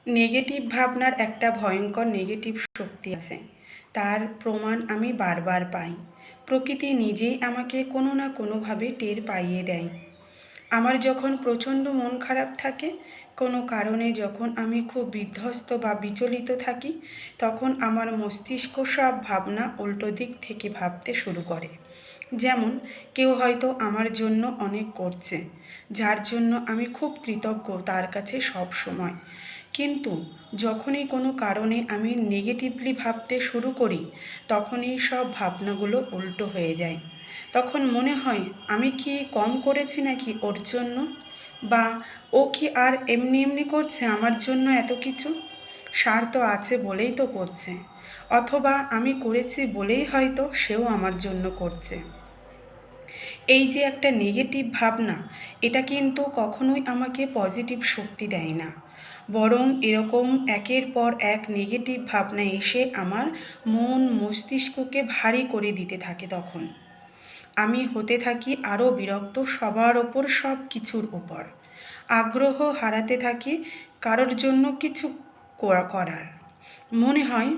Negative ভাবনার একটা ভয়ঙ্কর নেগেটিভ শক্তি আছে, তার প্রমাণ আমি বারবার পাই। প্রকৃতি নিজেই আমাকে কোনো না কোনোভাবে টের পাইয়ে দেয়। আমার যখন প্রচণ্ড মন খারাপ থাকে, কোনো কারণে যখন আমি খুব বিধ্বস্ত বা বিচলিত থাকি, তখন আমার মস্তিষ্ক সব ভাবনা উল্টো দিক থেকে ভাবতে শুরু করে। যেমন, কেউ হয়তো আমার জন্য অনেক করছে, যার জন্য আমি খুব কৃতজ্ঞ তার কাছে সব সময়। কিন্তু যখনই কোনো কারণে আমি নেগেটিভলি ভাবতে শুরু করি, তখনই সব ভাবনাগুলো উল্টো হয়ে যায়। তখন মনে হয়, আমি কি কম করেছি নাকি ওর জন্য? বা ও কি আর এমনি এমনি করছে আমার জন্য এত কিছু? স্বার্থ আছে বলেই তো করছে। অথবা আমি করেছি বলেই হয়তো সেও আমার জন্য করছে। এই যে একটা নেগেটিভ ভাবনা, এটা কিন্তু কখনোই আমাকে পজিটিভ শক্তি দেয় না। বরং এরকম একের পর এক নেগেটিভ ভাবনা এসে আমার মন মস্তিষ্ককে ভারী করে দিতে থাকে। তখন আমি হতে থাকি আরও বিরক্ত সবার ওপর, সব কিছুর উপর। আগ্রহ হারাতে থাকি কারোর জন্য কিছু করার। মনে হয়,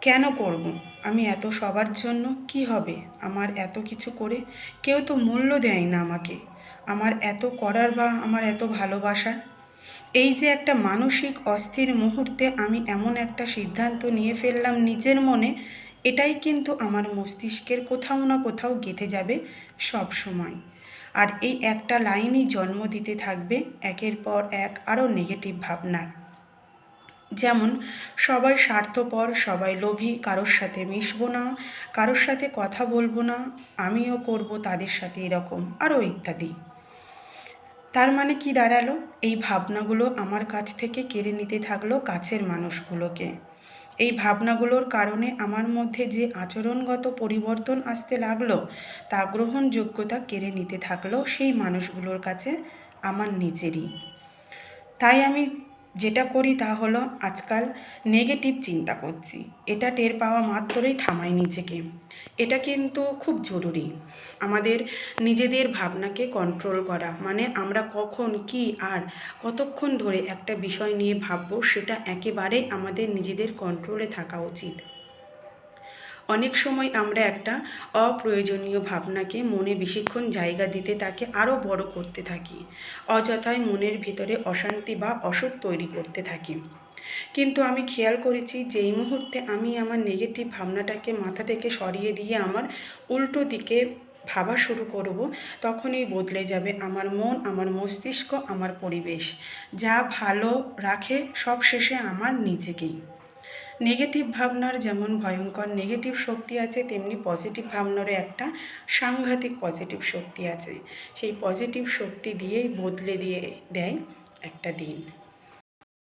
কেন করব আমি এত সবার জন্য? কি হবে আমার এত কিছু করে? কেউ তো মূল্য দেয় না আমাকে, আমার এত করার বা আমার এত ভালোবাসার। এই যে একটা মানসিক অস্থির মুহূর্তে আমি এমন একটা সিদ্ধান্ত নিয়ে ফেললাম নিজের মনে, এটাই কিন্তু আমার মস্তিষ্কের কোথাও না কোথাও গেঁথে যাবে সব সময়। আর এই একটা লাইনই জন্ম দিতে থাকবে একের পর এক আরও নেগেটিভ ভাবনার। যেমন, সবাই স্বার্থপর, সবাই লোভী, কারোর সাথে মিশবো না, কারোর সাথে কথা বলবো না, আমিও করব তাদের সাথে এরকম, আরও ইত্যাদি। তার মানে কি দাঁড়ালো? এই ভাবনাগুলো আমার কাছ থেকে কেড়ে নিতে থাকলো কাছের মানুষগুলোকে। এই ভাবনাগুলোর কারণে আমার মধ্যে যে আচরণগত পরিবর্তন আসতে লাগলো, তা গ্রহণযোগ্যতা কেড়ে নিতে থাকলো সেই মানুষগুলোর কাছে আমার নিজেরই। তাই আমি যেটা করি তা হলো, আজকাল নেগেটিভ চিন্তা করছি, এটা টের পাওয়া মাত্রই থামাই নিজেকে। এটা কিন্তু খুব জরুরি, আমাদের নিজেদের ভাবনাকে কন্ট্রোল করা। মানে আমরা কখন কি আর কতক্ষণ ধরে একটা বিষয় নিয়ে ভাববো, সেটা একেবারে আমাদের নিজেদের কন্ট্রোলে থাকা উচিত। অনেক সময় আমরা একটা অপ্রয়োজনীয় ভাবনাকে মনে বেশিক্ষণ জায়গা দিতে তাকে আরও বড় করতে থাকি, অযথায় মনের ভিতরে অশান্তি বা অসুখ তৈরি করতে থাকি। কিন্তু আমি খেয়াল করেছি, যেই মুহূর্তে আমি আমার নেগেটিভ ভাবনাটাকে মাথা থেকে সরিয়ে দিয়ে আমার উল্টো দিকে ভাবা শুরু করব, তখনই বদলে যাবে আমার মন, আমার মস্তিষ্ক, আমার পরিবেশ। যা ভালো রাখে সব শেষে আমার নিজেকেই। নেগেটিভ ভাবনার যেমন ভয়ঙ্কর নেগেটিভ শক্তি আছে, তেমনি পজিটিভ ভাবনারও একটা সাংঘাতিক পজিটিভ শক্তি আছে। সেই পজিটিভ শক্তি দিয়েই বদলে দিয়ে দেয় একটা দিন।